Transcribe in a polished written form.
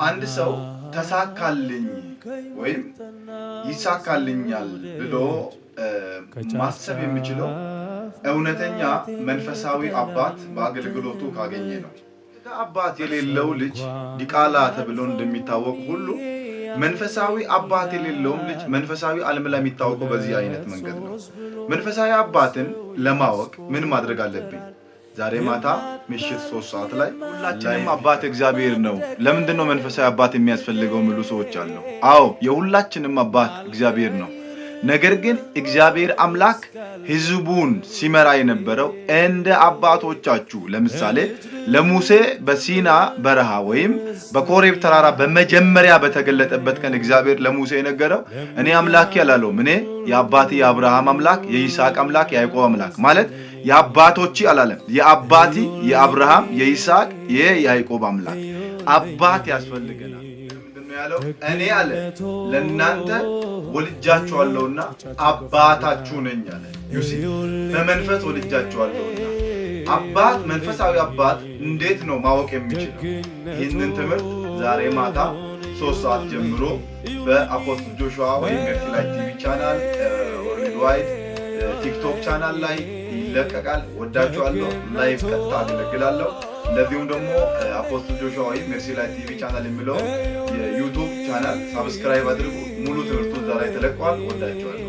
አንድ ሰው ተሳካልኝ ወይም ይሳካልኛል ብሎ ማሰብ የሚችለው እውነተኛ መንፈሳዊ አባት በአገልግሎቱ ካገኘ ነው። አባት የሌለው ልጅ ዲቃላ ተብሎ እንደሚታወቅ ሁሉ መንፈሳዊ አባት የሌለው ልጅ መንፈሳዊ ዓለም ላይ የሚታወቀው በዚህ አይነት መንገድ ነው። መንፈሳዊ አባትን ለማወቅ ምን ማድረግ አለብኝ? ዛሬ ማታ ምሽት 3 ሰዓት ላይ ሁላችንም አባት እግዚአብሔር ነው። ለምንድን ነው መንፈሳዊ አባት የሚያስፈልገው የሚሉ ሰዎች አሉ። አዎ የሁላችንም አባት እግዚአብሔር ነው። ነገር ግን እግዚአብሔር አምላክ ሕዝቡን ሲመራ የነበረው እንደ አባቶቻችሁ ለምሳሌ ለሙሴ በሲና በረሃ ወይም በኮሬብ ተራራ በመጀመሪያ በተገለጠበት ቀን እግዚአብሔር ለሙሴ የነገረው እኔ አምላኬ አላለውም። እኔ የአባቴ የአብርሃም አምላክ የይስሐቅ አምላክ የያዕቆብ አምላክ ማለት የአባቶች አላለም። የአባቴ የአብርሃም የይስሐቅ የያዕቆብ አምላክ አባት ያስፈልገናል። ያለው እኔ አለ ለእናንተ ወልጃችኋለሁና አባታችሁ ነኝ አለ። ዩሲ በመንፈስ ወልጃችኋለሁና አባት መንፈሳዊ አባት እንዴት ነው ማወቅ የሚችለው? ይህንን ትምህርት ዛሬ ማታ 3 ሰዓት ጀምሮ በአፖስትል ጆሹዋ ወይም ሜርሲላይት ቲቪ ቻናል ወርልድዋይድ ቲክቶክ ቻናል ላይ ይለቀቃል። ወዳችኋለሁ። ላይቭ ቀጥታ አገለግላለሁ። ለዚሁም ደግሞ አፖስትል ጆሹዋ ወይም ሜርሲላይት ቲቪ ቻናል የሚለው የዩቲዩብ ቻናል ሰብስክራይብ አድርጉ። ሙሉ ትምህርቱ ዛሬ ተለቋል። ወዳችኋለሁ።